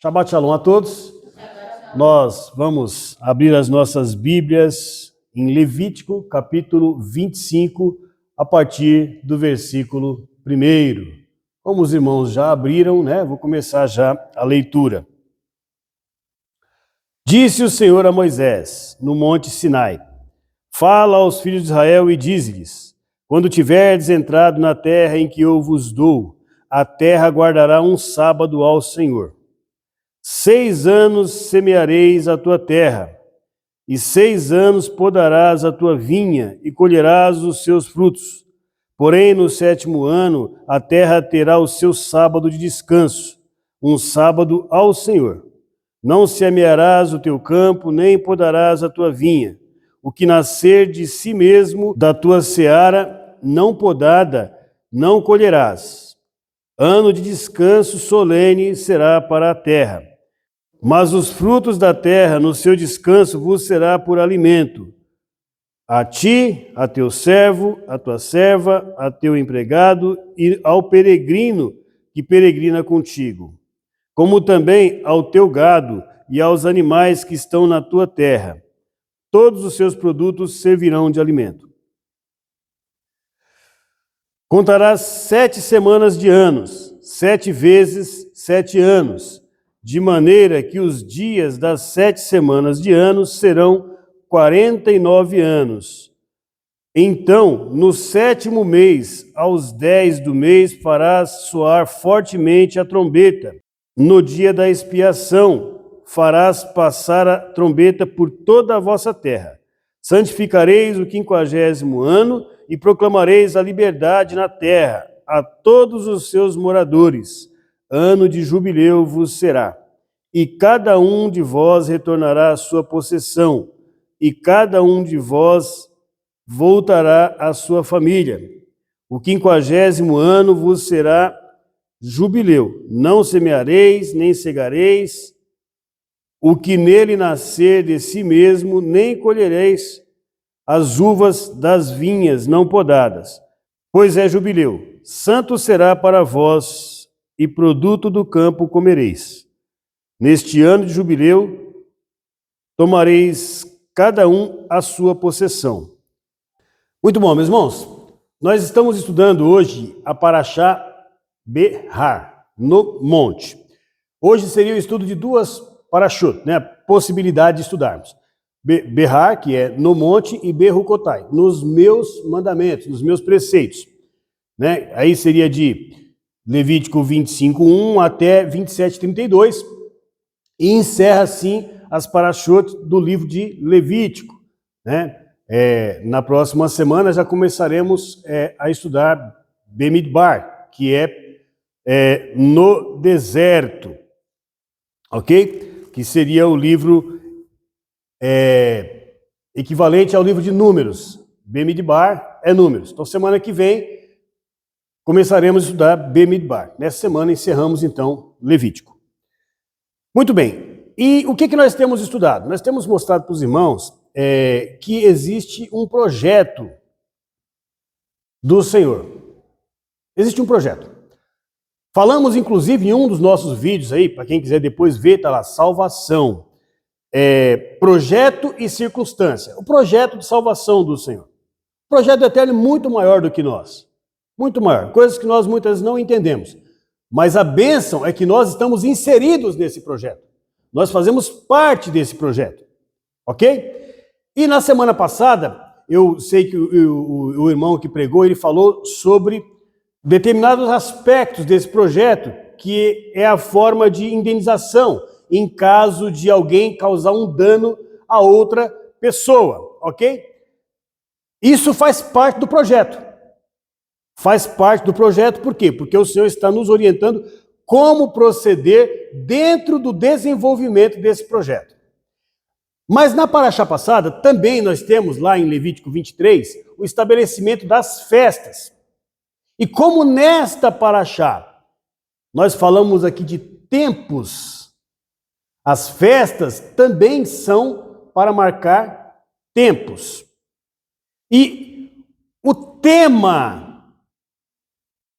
Shabbat Shalom a todos. Nós vamos abrir as nossas Bíblias em Levítico, capítulo 25, a partir do versículo 1. Como os irmãos já abriram, vou começar já a leitura. Disse o Senhor a Moisés, no monte Sinai: Fala aos filhos de Israel e dize-lhes: Quando tiverdes entrado na terra em que eu vos dou, a terra guardará um sábado ao Senhor. 6 anos semeareis a tua terra, e 6 anos podarás a tua vinha, e colherás os seus frutos. Porém, no 7º ano, a terra terá o seu sábado de descanso, um sábado ao Senhor. Não semearás o teu campo, nem podarás a tua vinha. O que nascer de si mesmo da tua seara, não podada, não colherás. Ano de descanso solene será para a terra. Mas os frutos da terra, no seu descanso, vos será por alimento. A ti, a teu servo, a tua serva, a teu empregado e ao peregrino que peregrina contigo. Como também ao teu gado e aos animais que estão na tua terra. Todos os seus produtos servirão de alimento. Contarás 7 semanas de anos, 7 vezes 7 anos, de maneira que os dias das 7 semanas de anos serão 49 anos. Então, no 7º mês, aos 10 do mês, farás soar fortemente a trombeta. No dia da expiação, farás passar a trombeta por toda a vossa terra. Santificareis o 50º ano e proclamareis a liberdade na terra a todos os seus moradores. Ano de jubileu vos será. E cada um de vós retornará à sua possessão, e cada um de vós voltará à sua família. O 50º ano vos será jubileu. Não semeareis, nem cegareis o que nele nascer de si mesmo, nem colhereis as uvas das vinhas não podadas, pois é jubileu. Santo será para vós, e produto do campo comereis. Neste ano de jubileu, tomareis cada um a sua possessão. Muito bom, meus irmãos. Nós estamos estudando hoje a Parashá Behar, no monte. Hoje seria o estudo de 2 parashot, a possibilidade de estudarmos. Behar, que é no monte, e Berucotai, nos meus mandamentos, nos meus preceitos. Aí seria de Levítico 25:1 até 27:32, e encerra assim as parashot do livro de Levítico. Na próxima semana já começaremos a estudar Bemidbar, que é no deserto, ok? Que seria o livro equivalente ao livro de Números. Bemidbar é Números. Então, semana que vem, começaremos a estudar Bemidbar. Nessa semana, encerramos, então, Levítico. Muito bem. E o que nós temos estudado? Nós temos mostrado para os irmãos que existe um projeto do Senhor. Existe um projeto. Falamos, inclusive, em um dos nossos vídeos aí, para quem quiser depois ver, está lá, salvação. Projeto e circunstância. O projeto de salvação do Senhor. O projeto do Eterno é muito maior do que nós. Muito maior. Coisas que nós muitas vezes não entendemos. Mas a bênção é que nós estamos inseridos nesse projeto. Nós fazemos parte desse projeto. Ok? E na semana passada, eu sei que o irmão que pregou, ele falou sobre determinados aspectos desse projeto, que é a forma de indenização, em caso de alguém causar um dano a outra pessoa, ok? Isso faz parte do projeto. Faz parte do projeto, por quê? Porque o Senhor está nos orientando como proceder dentro do desenvolvimento desse projeto. Mas na Parashá passada, também nós temos lá em Levítico 23, o estabelecimento das festas. E como nesta Parashá, nós falamos aqui de tempos, as festas também são para marcar tempos. E o tema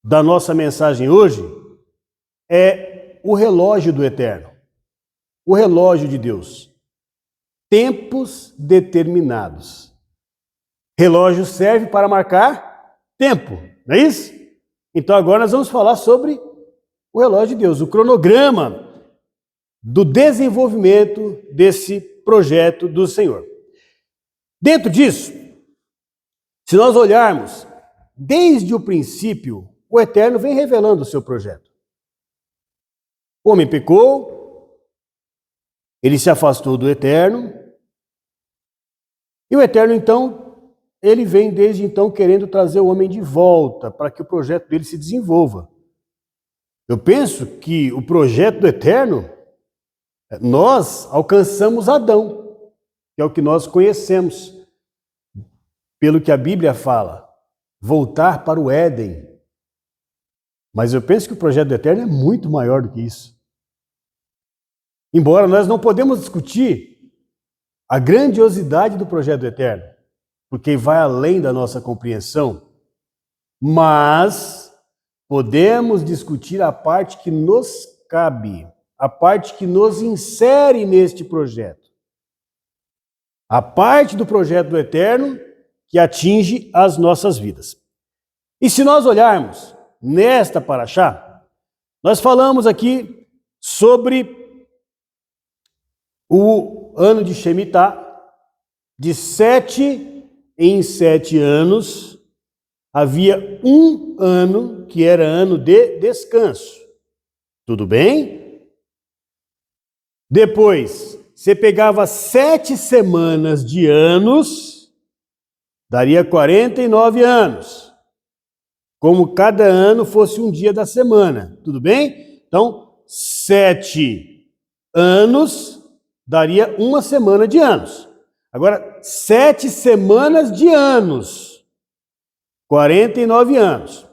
da nossa mensagem hoje é o relógio do Eterno. o relógio de Deus. Tempos determinados. Relógio serve para marcar tempo, não é isso? Então agora nós vamos falar sobre o relógio de Deus, o cronograma do desenvolvimento desse projeto do Senhor. Dentro disso, se nós olharmos, desde o princípio, o Eterno vem revelando o seu projeto. O homem pecou, ele se afastou do Eterno, e o Eterno, então, ele vem desde então querendo trazer o homem de volta para que o projeto dele se desenvolva. Eu penso que o projeto do Eterno, nós alcançamos Adão, que é o que nós conhecemos, pelo que a Bíblia fala, voltar para o Éden. Mas eu penso que o projeto do Eterno é muito maior do que isso. Embora nós não podemos discutir a grandiosidade do projeto do Eterno, porque vai além da nossa compreensão, mas podemos discutir a parte que nos cabe, a parte que nos insere neste projeto. A parte do projeto do Eterno que atinge as nossas vidas. E se nós olharmos nesta paraxá, nós falamos aqui sobre o ano de Shemitah, de 7 em 7 anos, havia um ano que era ano de descanso. Tudo bem? Depois, você pegava 7 semanas de anos, daria 49 anos. Como cada ano fosse um dia da semana. Tudo bem? Então, 7 anos daria uma semana de anos. Agora, 7 semanas de anos, 49 anos.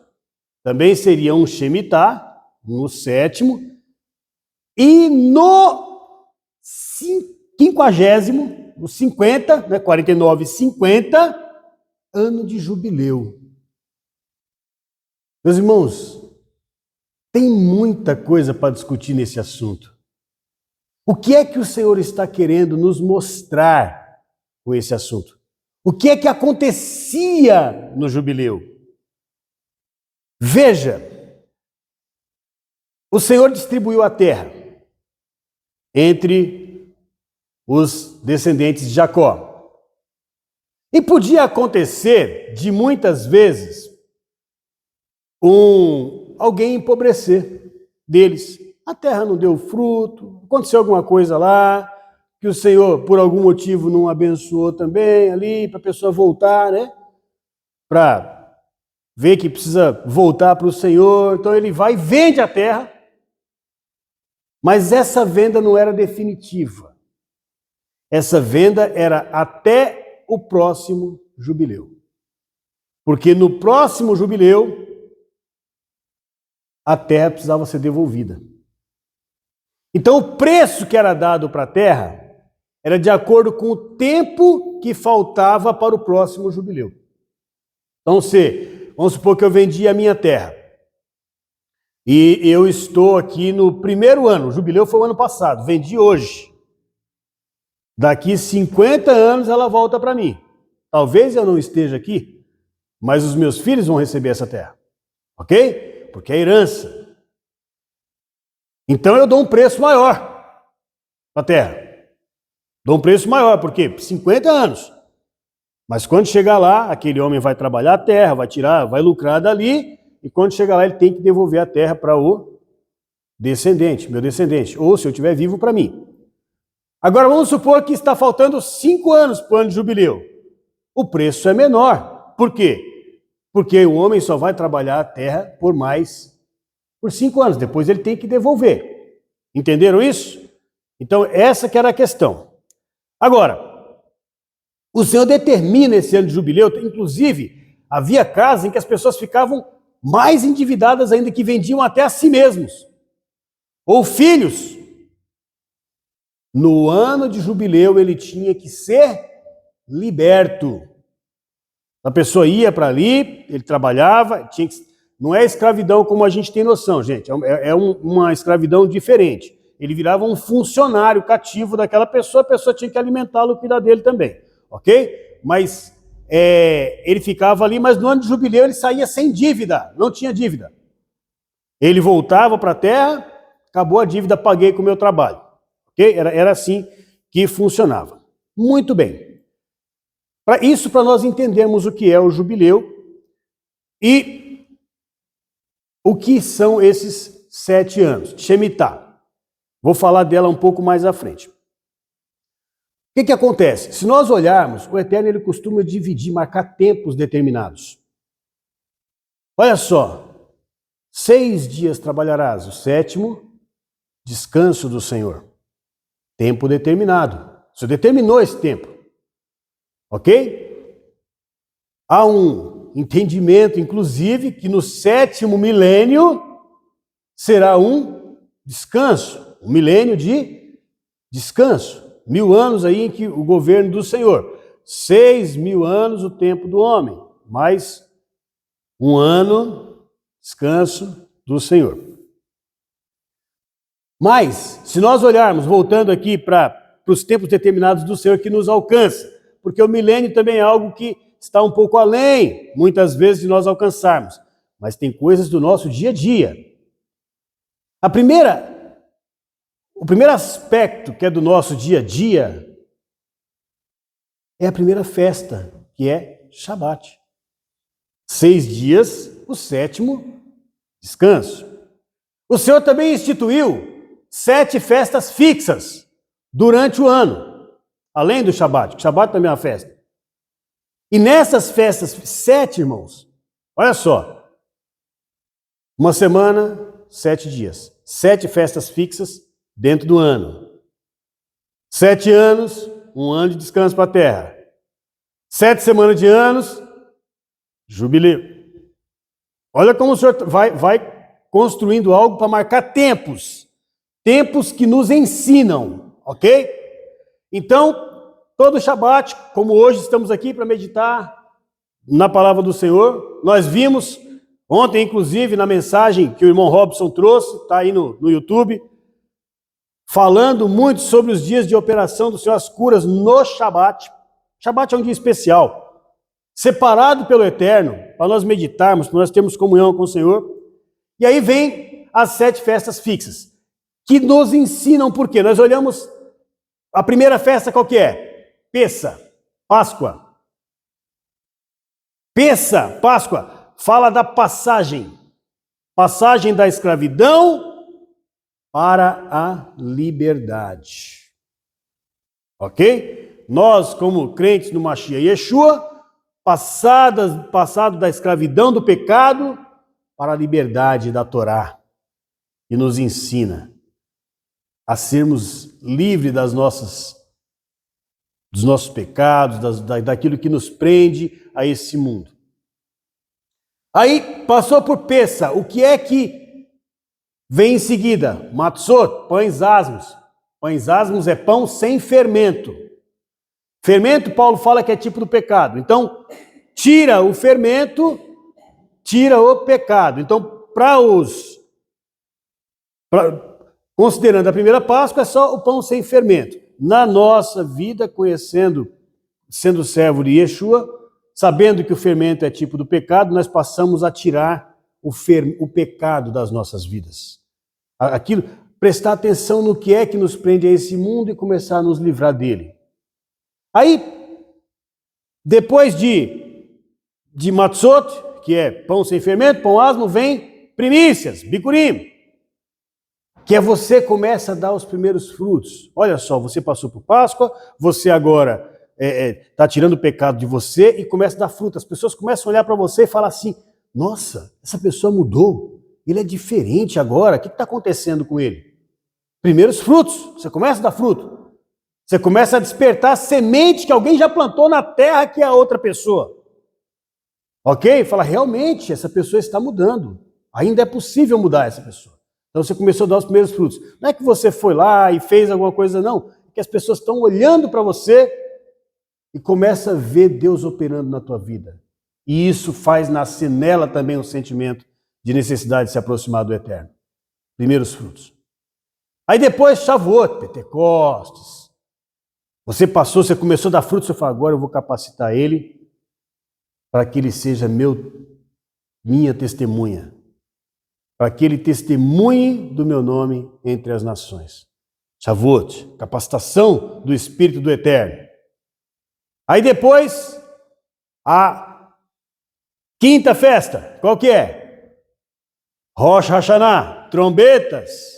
Também seria um Shemitah, no 7º. E no 50º, no 50, né, 49 e 50, ano de jubileu. Meus irmãos, tem muita coisa para discutir nesse assunto. O que é que o Senhor está querendo nos mostrar com esse assunto? O que é que acontecia no jubileu? Veja, o Senhor distribuiu a terra entre os descendentes de Jacó. E podia acontecer, de muitas vezes, alguém empobrecer deles. A terra não deu fruto, aconteceu alguma coisa lá, que o Senhor, por algum motivo, não abençoou também ali, para a pessoa voltar, né? Para ver que precisa voltar para o Senhor. Então ele vai e vende a terra, mas essa venda não era definitiva. Essa venda era até o próximo jubileu. Porque no próximo jubileu, a terra precisava ser devolvida. Então, o preço que era dado para a terra era de acordo com o tempo que faltava para o próximo jubileu. Então, vamos supor que eu vendi a minha terra. E eu estou aqui no primeiro ano, o jubileu foi o ano passado, vendi hoje. Daqui 50 anos ela volta para mim. Talvez eu não esteja aqui, mas os meus filhos vão receber essa terra. Ok? Porque é herança. Então eu dou um preço maior para a terra. Dou um preço maior, por quê? 50 anos. Mas quando chegar lá, aquele homem vai trabalhar a terra, vai tirar, vai lucrar dali, e quando chegar lá ele tem que devolver a terra para o descendente, meu descendente, ou se eu estiver vivo, para mim. Agora vamos supor que está faltando 5 anos para o ano de jubileu. O preço é menor. Por quê? Porque o homem só vai trabalhar a terra por 5 anos, depois ele tem que devolver. Entenderam isso? Então, essa que era a questão. Agora, o Senhor determina esse ano de jubileu, inclusive, havia casos em que as pessoas ficavam mais endividadas ainda, que vendiam até a si mesmos, ou filhos. No ano de jubileu, ele tinha que ser liberto. A pessoa ia para ali, ele trabalhava, não é escravidão como a gente tem noção, gente, é uma escravidão diferente. ele virava um funcionário cativo daquela pessoa, a pessoa tinha que alimentá-lo e cuidar dele também, ok? Mas ele ficava ali, mas no ano de jubileu ele saía sem dívida, não tinha dívida. Ele voltava para a terra, acabou a dívida, paguei com o meu trabalho, ok? Era assim que funcionava. Muito bem. Isso para nós entendermos o que é o jubileu e o que são esses 7 anos. Shemitah. Vou falar dela um pouco mais à frente. O que acontece? Se nós olharmos, o Eterno ele costuma dividir, marcar tempos determinados. Olha só, 6 dias trabalharás, o 7º, descanso do Senhor. Tempo determinado. O Senhor determinou esse tempo. Ok? Há um entendimento, inclusive, que no 7º milênio será um descanso, um milênio de descanso. 1000 anos aí em que o governo do Senhor. 6.000 anos o tempo do homem, mais 1 ano, descanso do Senhor. Mas, se nós olharmos, voltando aqui para os tempos determinados do Senhor que nos alcança, porque o milênio também é algo que está um pouco além, muitas vezes, de nós alcançarmos. Mas tem coisas do nosso dia a dia. O primeiro aspecto que é do nosso dia a dia é a primeira festa, que é Shabat. 6 dias, o 7º, descanso. O Senhor também instituiu 7 festas fixas durante o ano. Além do Shabat, o Shabat também é uma festa. E nessas festas, 7, irmãos, olha só, uma semana, 7 dias. 7 festas fixas dentro do ano. 7 anos, 1 ano de descanso para a terra. 7 semanas de anos, jubileu. Olha como o Senhor vai construindo algo para marcar tempos. Tempos que nos ensinam, ok? Então, todo Shabat, como hoje estamos aqui para meditar na palavra do Senhor, nós vimos ontem, inclusive, na mensagem que o irmão Robson trouxe, está aí no YouTube, falando muito sobre os dias de operação do Senhor, as curas no Shabat. Shabat é um dia especial, separado pelo Eterno, para nós meditarmos, para nós termos comunhão com o Senhor. E aí vem as 7 festas fixas, que nos ensinam por quê? Nós olhamos a primeira festa qual que é? Pessa, Páscoa. Pessa, Páscoa, fala da passagem. Passagem da escravidão para a liberdade. Ok? Nós, como crentes no Mashiach Yeshua, passado da escravidão do pecado para a liberdade da Torá, que nos ensina a sermos livres dos nossos pecados, daquilo que nos prende a esse mundo. Aí passou por Pessa. O que é que vem em seguida? Matzot, pães asmos. Pães asmos é pão sem fermento. Fermento, Paulo fala que é tipo do pecado. Então, tira o fermento, tira o pecado. Então, considerando a primeira Páscoa, é só o pão sem fermento. Na nossa vida, sendo servo de Yeshua, sabendo que o fermento é tipo do pecado, nós passamos a tirar o pecado das nossas vidas. Prestar atenção no que é que nos prende a esse mundo e começar a nos livrar dele. Aí, depois de Matzot, que é pão sem fermento, pão asmo, vem primícias, Bikurim, que é você começa a dar os primeiros frutos. Olha só, você passou por Páscoa, você agora está tirando o pecado de você e começa a dar fruto. As pessoas começam a olhar para você e falar assim, nossa, essa pessoa mudou, ele é diferente agora, o que está acontecendo com ele? Primeiros frutos, você começa a dar fruto. Você começa a despertar a semente que alguém já plantou na terra, que é a outra pessoa. Ok? Fala, realmente, essa pessoa está mudando. Ainda é possível mudar essa pessoa. Então você começou a dar os primeiros frutos. Não é que você foi lá e fez alguma coisa, não. É que as pessoas estão olhando para você e começa a ver Deus operando na tua vida. E isso faz nascer nela também um sentimento de necessidade de se aproximar do Eterno. Primeiros frutos. Aí depois, Shavuot, Pentecostes. Você passou, você começou a dar fruto, você falou, agora eu vou capacitar ele para que ele seja minha testemunha. Para que ele testemunhe do meu nome entre as nações. Shavuot, capacitação do Espírito do Eterno. Aí depois, a quinta festa, qual que é? Rosh Hashanah, trombetas.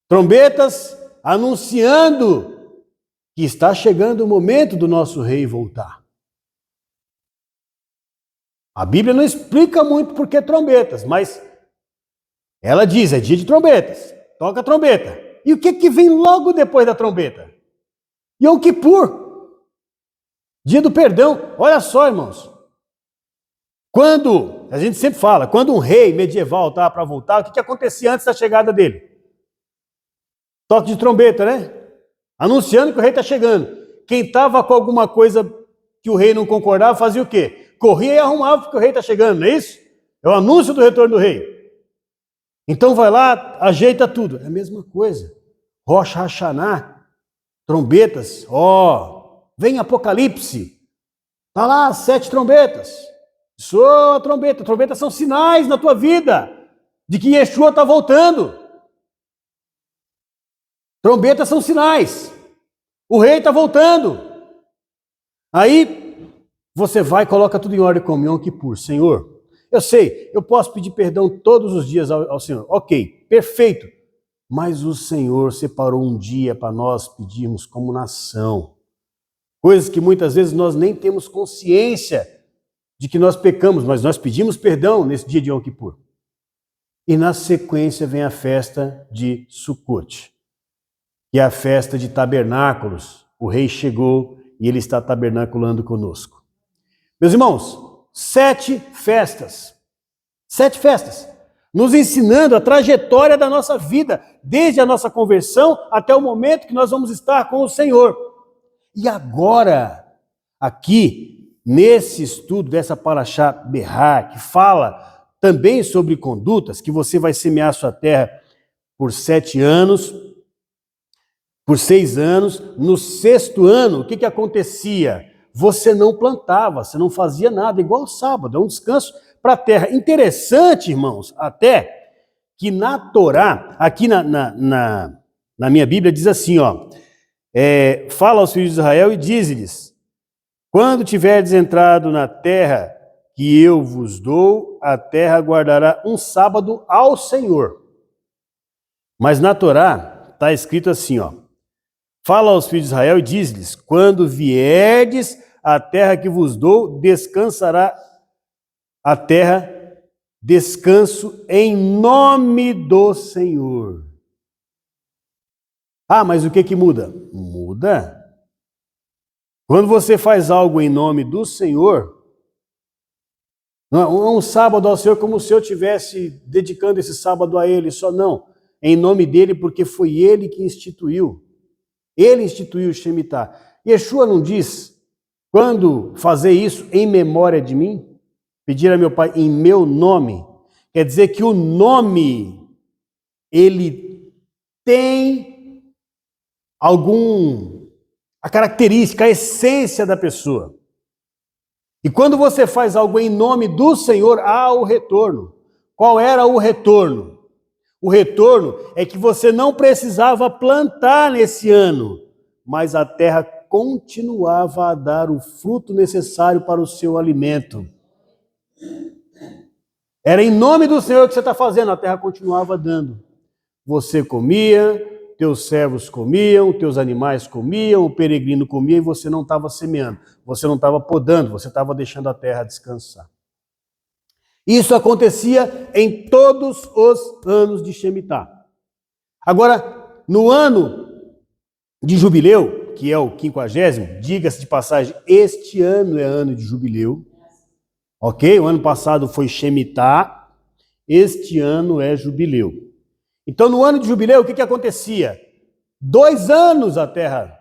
Trombetas anunciando que está chegando o momento do nosso rei voltar. A Bíblia não explica muito por que trombetas, mas ela diz, é dia de trombetas, toca a trombeta. E o que vem logo depois da trombeta? Yom Kippur, dia do perdão. Olha só, irmãos. Quando, a gente sempre fala, quando um rei medieval estava para voltar, o que acontecia antes da chegada dele? Toque de trombeta, né? Anunciando que o rei está chegando. Quem estava com alguma coisa que o rei não concordava, fazia o quê? Corria e arrumava porque o rei está chegando, não é isso? É o anúncio do retorno do rei. Então vai lá, ajeita tudo. É a mesma coisa. Rosh Hashanah, trombetas. Vem Apocalipse. Está lá 7 trombetas. Soa a trombeta. Trombetas são sinais na tua vida de que Yeshua está voltando. Trombetas são sinais. O rei está voltando. Aí você vai e coloca tudo em ordem como Yom Kippur. Senhor, eu sei, eu posso pedir perdão todos os dias ao Senhor. Ok, perfeito. Mas o Senhor separou um dia para nós pedirmos como nação. Coisas que muitas vezes nós nem temos consciência de que nós pecamos, mas nós pedimos perdão nesse dia de Yom Kippur. E na sequência vem a festa de Sukkot, que é a festa de tabernáculos. O rei chegou e ele está tabernaculando conosco. Meus irmãos, 7 festas. 7 festas. Nos ensinando a trajetória da nossa vida, desde a nossa conversão até o momento que nós vamos estar com o Senhor. E agora, aqui, nesse estudo dessa Parashá Berrá, que fala também sobre condutas, que você vai semear sua terra por 7 anos, por 6 anos, no 6º ano, o que acontecia? Você não plantava, você não fazia nada, igual o sábado, é um descanso para a terra. Interessante, irmãos, até que na Torá, aqui na minha Bíblia diz assim, fala aos filhos de Israel e diz-lhes, quando tiverdes entrado na terra que eu vos dou, a terra guardará um sábado ao Senhor. Mas na Torá está escrito assim, fala aos filhos de Israel e diz-lhes, quando vierdes à terra que vos dou, descansará a terra, descanso em nome do Senhor. Mas o que muda? Muda. Quando você faz algo em nome do Senhor, não é um sábado ao Senhor como se eu estivesse dedicando esse sábado a Ele, só não. Em nome dEle, porque foi Ele que instituiu. Ele instituiu o Shemitah. Yeshua não diz, quando fazer isso em memória de mim, pedir a meu Pai em meu nome, quer dizer que o nome, ele tem a característica, a essência da pessoa. E quando você faz algo em nome do Senhor, há o retorno. Qual era o retorno? O retorno é que você não precisava plantar nesse ano, mas a terra continuava a dar o fruto necessário para o seu alimento. Era em nome do Senhor que você está fazendo, a terra continuava dando. Você comia, teus servos comiam, teus animais comiam, o peregrino comia e você não estava semeando, você não estava podando, você estava deixando a terra descansar. Isso acontecia em todos os anos de Shemitah. Agora, no ano de jubileu, que é o 50º, diga-se de passagem, este ano é ano de jubileu. Ok? O ano passado foi Shemitah, este ano é jubileu. Então, no ano de jubileu, o que acontecia? 2 anos a terra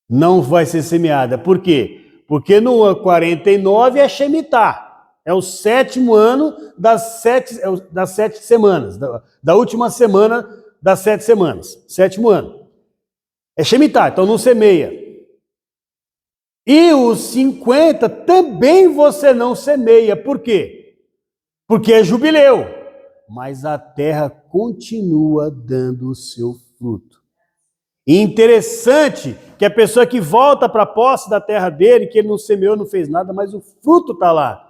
não vai ser semeada. Por quê? Porque no ano 49 é Shemitah. É o 7º ano das 7 semanas, da última semana das 7 semanas. 7º ano. É Shemitah, então não semeia. E os 50 também você não semeia. Por quê? Porque é jubileu. Mas a terra continua dando o seu fruto. E interessante que a pessoa que volta para a posse da terra dele, que ele não semeou, não fez nada, mas o fruto está lá.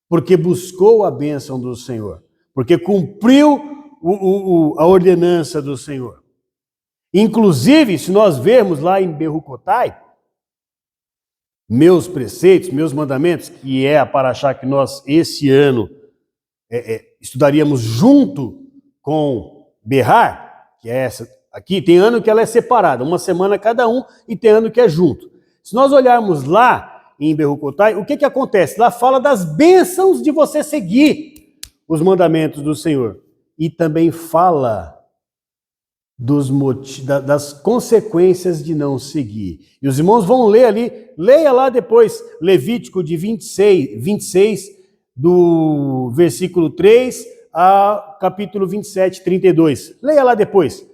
Porque buscou a bênção do Senhor. Porque cumpriu a ordenança do Senhor. Inclusive, se nós vermos lá em Berucotai, meus preceitos, meus mandamentos, que é a paraxá que nós esse ano estudaríamos junto com Berrar, que é essa aqui, tem ano que ela é separada, uma semana cada um, e tem ano que é junto. Se nós olharmos lá em Berucotai, o que acontece? Lá fala das bênçãos de você seguir os mandamentos do Senhor. E também fala das consequências de não seguir. E os irmãos vão ler ali, leia lá depois, Levítico de 26 do versículo 3 a capítulo 27, 32. Leia lá depois.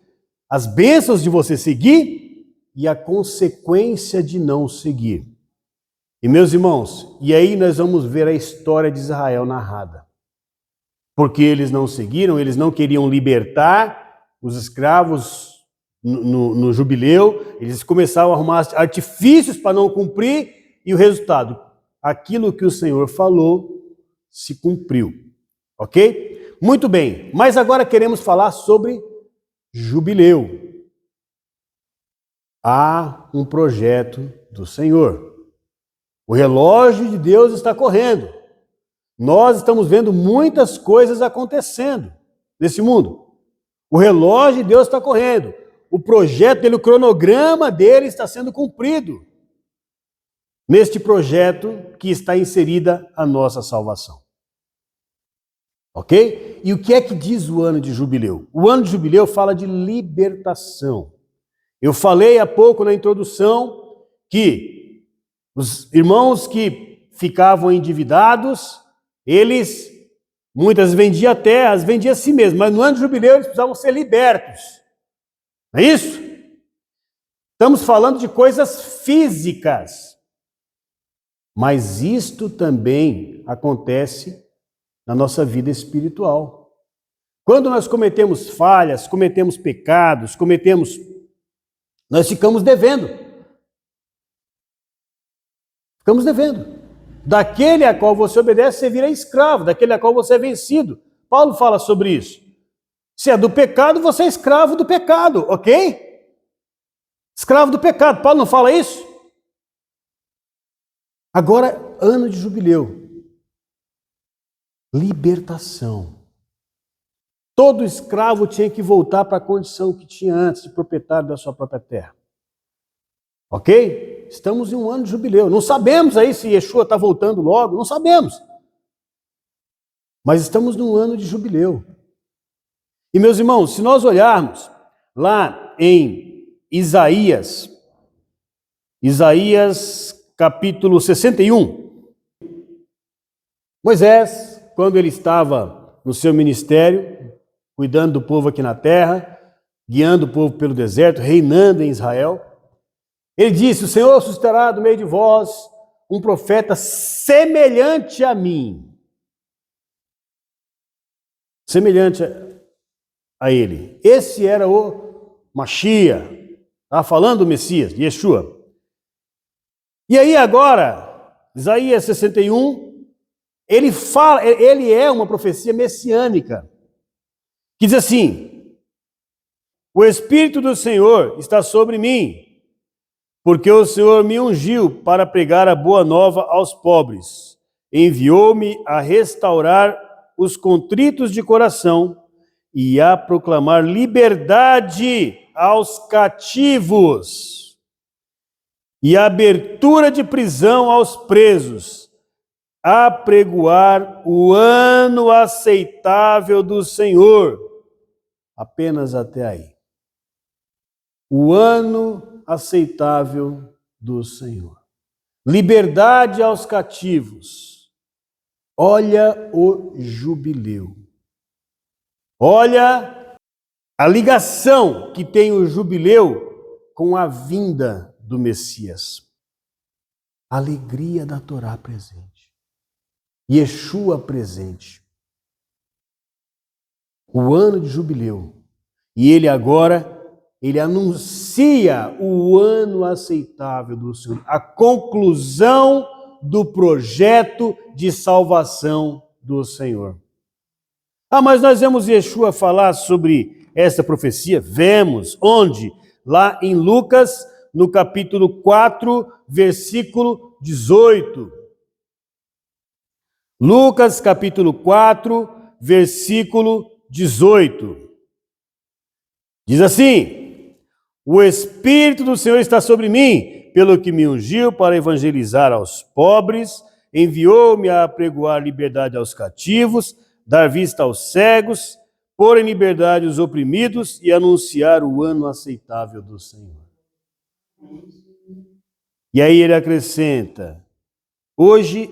As bênçãos de você seguir e a consequência de não seguir. E meus irmãos, e aí nós vamos ver a história de Israel narrada. Porque eles não seguiram, eles não queriam libertar os escravos no jubileu, eles começaram a arrumar artifícios para não cumprir, e o resultado, aquilo que o Senhor falou se cumpriu. Ok? Muito bem, mas agora queremos falar sobre jubileu. Há um projeto do Senhor. O relógio de Deus está correndo. Nós estamos vendo muitas coisas acontecendo nesse mundo. O relógio de Deus está correndo. O projeto dele, o cronograma dele está sendo cumprido. Neste projeto que está inserida a nossa salvação. Ok? E o que é que diz o ano de jubileu? O ano de jubileu fala de libertação. Eu falei há pouco na introdução que os irmãos que ficavam endividados, eles muitas vendiam terras, vendiam a si mesmos, mas no ano de jubileu eles precisavam ser libertos. Não é isso? Estamos falando de coisas físicas. Mas isto também acontece na nossa vida espiritual. Quando nós cometemos falhas, cometemos pecados, nós ficamos devendo. Ficamos devendo. Daquele a qual você obedece, você vira escravo. Daquele a qual você é vencido. Paulo fala sobre isso. Se é do pecado, você é escravo do pecado, ok? Escravo do pecado. Paulo não fala isso? Agora, ano de jubileu. Libertação. Todo escravo tinha que voltar para a condição que tinha antes de proprietário da sua própria terra. Ok? Estamos em um ano de jubileu. Não sabemos aí se Yeshua está voltando logo, não sabemos. Mas estamos num ano de jubileu. E meus irmãos, se nós olharmos lá em Isaías capítulo 61, Moisés, quando ele estava no seu ministério, cuidando do povo aqui na terra, guiando o povo pelo deserto, reinando em Israel, ele disse: o Senhor suscitará do meio de vós um profeta semelhante a mim. Semelhante a ele. Esse era o Mashiach. Estava falando do Messias, de Yeshua. E aí agora, Isaías 61, ele é uma profecia messiânica, que diz assim: o Espírito do Senhor está sobre mim, porque o Senhor me ungiu para pregar a boa nova aos pobres. Enviou-me a restaurar os contritos de coração e a proclamar liberdade aos cativos e abertura de prisão aos presos, a pregoar o ano aceitável do Senhor. Apenas até aí. O ano aceitável do Senhor. Liberdade aos cativos. Olha o jubileu. Olha a ligação que tem o jubileu com a vinda do Messias. Alegria da Torá presente. Yeshua presente. O ano de jubileu. E ele agora, ele anuncia o ano aceitável do Senhor. A conclusão do projeto de salvação do Senhor. Mas nós vemos Yeshua falar sobre essa profecia? Vemos. Onde? Lá em Lucas, no capítulo 4, versículo 18. Lucas, capítulo 4, versículo 18. Diz assim: o Espírito do Senhor está sobre mim, pelo que me ungiu para evangelizar aos pobres, enviou-me a apregoar liberdade aos cativos, dar vista aos cegos, pôr em liberdade os oprimidos e anunciar o ano aceitável do Senhor. E aí ele acrescenta: hoje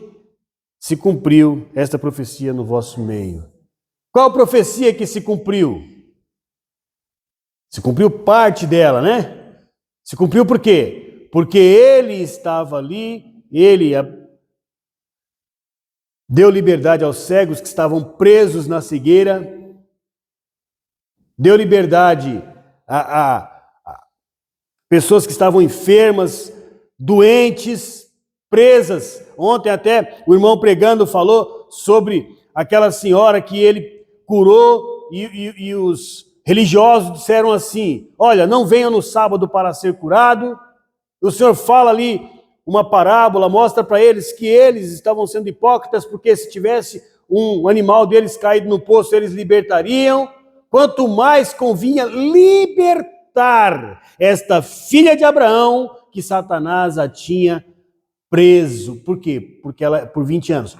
se cumpriu esta profecia no vosso meio. Qual profecia que se cumpriu? Se cumpriu parte dela, né? Se cumpriu por quê? Porque ele estava ali, ele deu liberdade aos cegos que estavam presos na cegueira, deu liberdade a pessoas que estavam enfermas, doentes, presas. Ontem até o irmão pregando falou sobre aquela senhora que ele curou e os religiosos disseram assim: olha, não venha no sábado para ser curado. O Senhor fala ali uma parábola, mostra para eles que eles estavam sendo hipócritas, porque se tivesse um animal deles caído no poço, eles libertariam. Quanto mais convinha libertar esta filha de Abraão, que Satanás a tinha preso. Por quê? Porque ela, por 20 anos.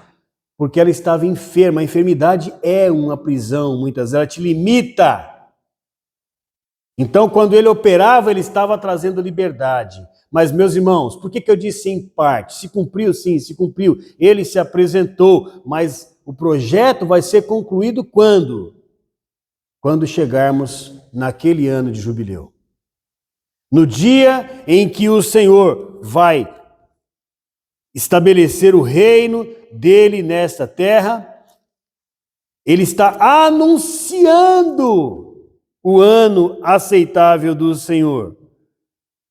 Porque ela estava enferma. A enfermidade é uma prisão, muitas vezes, ela te limita. Então, quando ele operava, ele estava trazendo liberdade. Mas, meus irmãos, por que eu disse em parte? Se cumpriu, sim, se cumpriu. Ele se apresentou, mas o projeto vai ser concluído quando? Quando chegarmos naquele ano de jubileu. No dia em que o Senhor vai estabelecer o reino dele nesta terra, ele está anunciando o ano aceitável do Senhor,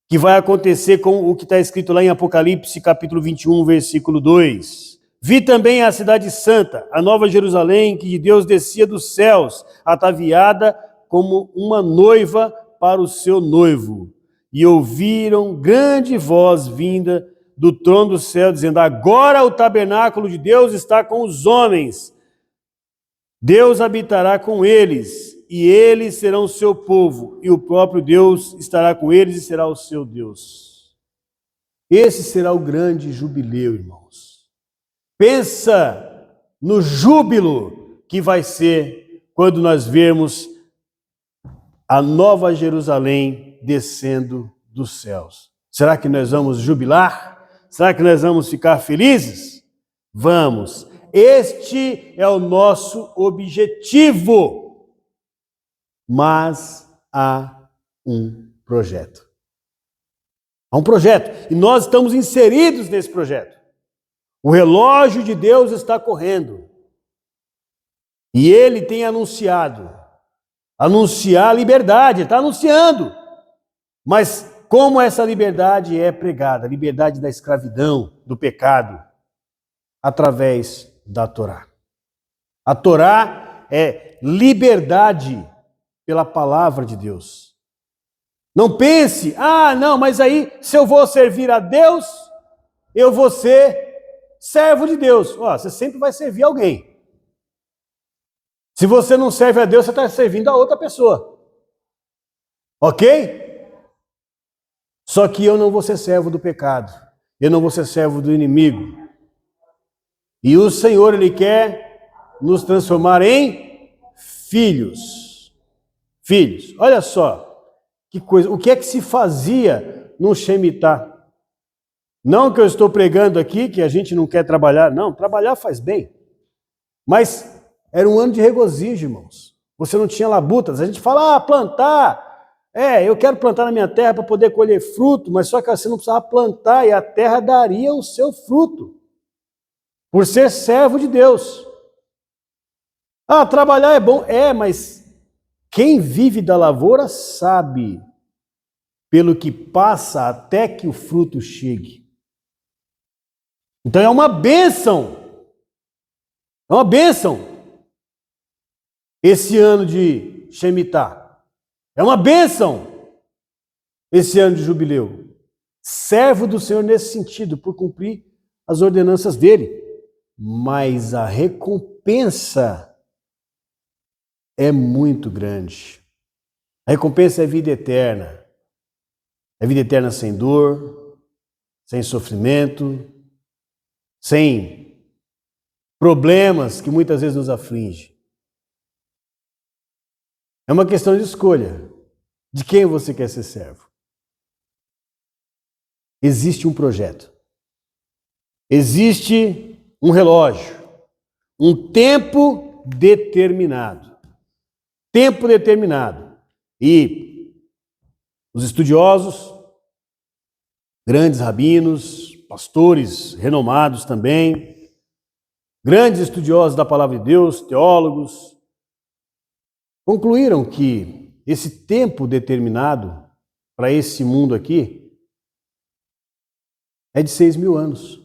que vai acontecer com o que está escrito lá em Apocalipse, capítulo 21, versículo 2. Vi também a cidade santa, a nova Jerusalém, que de Deus descia dos céus, ataviada como uma noiva para o seu noivo. E ouviram grande voz vinda do trono do céu, dizendo: agora o tabernáculo de Deus está com os homens. Deus habitará com eles, e eles serão o seu povo, e o próprio Deus estará com eles e será o seu Deus. Esse será o grande jubileu, irmãos. Pensa no júbilo que vai ser quando nós vermos a nova Jerusalém descendo dos céus. Será que nós vamos jubilar? Será que nós vamos ficar felizes? Vamos. Este é o nosso objetivo. Mas há um projeto. Há um projeto. E nós estamos inseridos nesse projeto. O relógio de Deus está correndo. E ele tem anunciar a liberdade, está anunciando. Mas como essa liberdade é pregada? A liberdade da escravidão, do pecado, através da Torá. A Torá é liberdade pela palavra de Deus. Não pense, não, mas aí se eu vou servir a Deus, eu vou ser servo de Deus. Você sempre vai servir alguém. Se você não serve a Deus, você está servindo a outra pessoa. Ok? Só que eu não vou ser servo do pecado. Eu não vou ser servo do inimigo. E o Senhor, Ele quer nos transformar em filhos. Filhos. Olha só, que coisa. O que é que se fazia no Shemitah? Não que eu estou pregando aqui que a gente não quer trabalhar. Não, trabalhar faz bem. Mas era um ano de regozijo, irmãos. Você não tinha labutas. A gente fala, plantar. Eu quero plantar na minha terra para poder colher fruto, mas só que você não precisava plantar e a terra daria o seu fruto. Por ser servo de Deus. Trabalhar é bom. Mas quem vive da lavoura sabe pelo que passa até que o fruto chegue. Então é uma bênção. É uma bênção. Esse ano de Shemitah. É uma bênção. Esse ano de jubileu. Servo do Senhor nesse sentido, por cumprir as ordenanças dele. Mas a recompensa é muito grande. A recompensa é vida eterna. É vida eterna sem dor, sem sofrimento, sem problemas que muitas vezes nos afligem. É uma questão de escolha. De quem você quer ser servo? Existe um projeto. Existe um relógio. Um tempo determinado. Tempo determinado. E os estudiosos, grandes rabinos, pastores renomados também, grandes estudiosos da palavra de Deus, teólogos, concluíram que esse tempo determinado para esse mundo aqui é de 6.000 anos.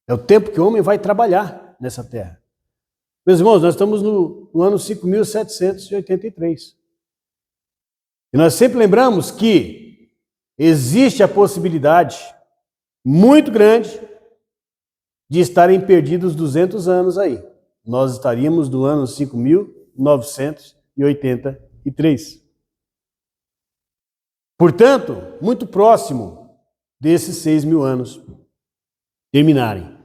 É o tempo que o homem vai trabalhar nessa terra. Meus irmãos, nós estamos no ano 5.783. E nós sempre lembramos que existe a possibilidade muito grande de estarem perdidos 200 anos aí. Nós estaríamos no ano 5.983. Portanto, muito próximo desses 6.000 anos terminarem.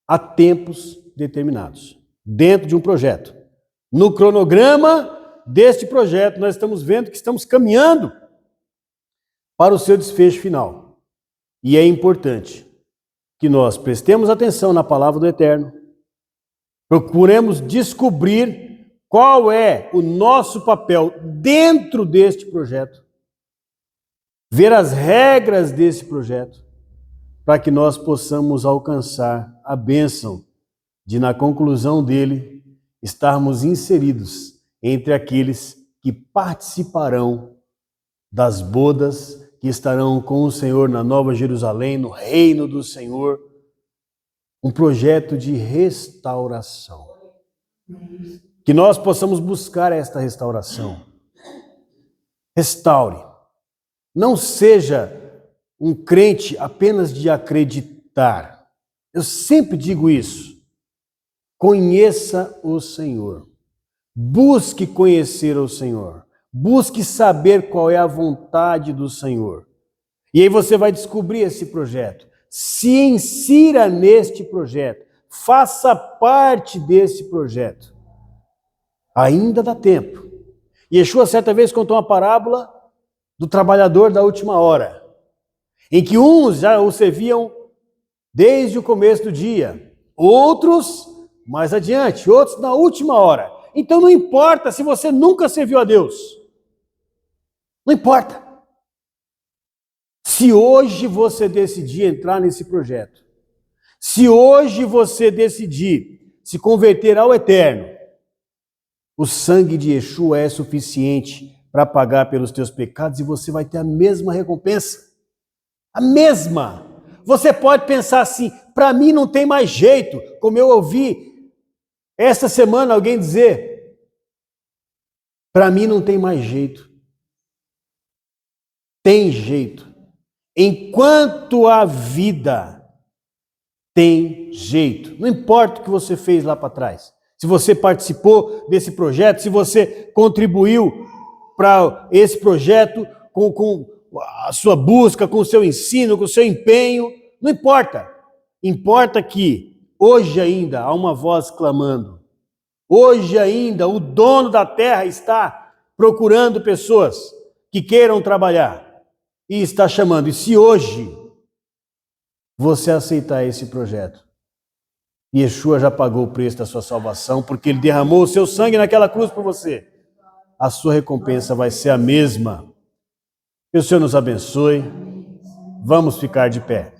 Há tempos determinados, dentro de um projeto. No cronograma deste projeto, nós estamos vendo que estamos caminhando para o seu desfecho final. E é importante que nós prestemos atenção na palavra do Eterno, procuremos descobrir qual é o nosso papel dentro deste projeto, ver as regras desse projeto, para que nós possamos alcançar a bênção de, na conclusão dele, estarmos inseridos entre aqueles que participarão das bodas que estarão com o Senhor na Nova Jerusalém, no reino do Senhor, um projeto de restauração. Que nós possamos buscar esta restauração. Restaure. Não seja um crente apenas de acreditar. Eu sempre digo isso. Conheça o Senhor. Busque conhecer o Senhor. Busque saber qual é a vontade do Senhor. E aí você vai descobrir esse projeto. Se insira neste projeto. Faça parte desse projeto. Ainda dá tempo. Yeshua certa vez contou uma parábola do trabalhador da última hora, em que uns já o serviam desde o começo do dia, outros mais adiante, outros na última hora. Então não importa se você nunca serviu a Deus. Não importa. Se hoje você decidir entrar nesse projeto, se hoje você decidir se converter ao Eterno, o sangue de Yeshua é suficiente para pagar pelos teus pecados e você vai ter a mesma recompensa. A mesma. Você pode pensar assim, para mim não tem mais jeito, como eu ouvi esta semana alguém dizer, para mim não tem mais jeito. Tem jeito. Enquanto há vida, tem jeito. Não importa o que você fez lá para trás. Se você participou desse projeto, se você contribuiu para esse projeto com a sua busca, com o seu ensino, com o seu empenho, não importa. Importa que hoje ainda há uma voz clamando. Hoje ainda o dono da terra está procurando pessoas que queiram trabalhar e está chamando. E se hoje você aceitar esse projeto, Yeshua já pagou o preço da sua salvação, porque Ele derramou o seu sangue naquela cruz por você. A sua recompensa vai ser a mesma. Que o Senhor nos abençoe. Vamos ficar de pé.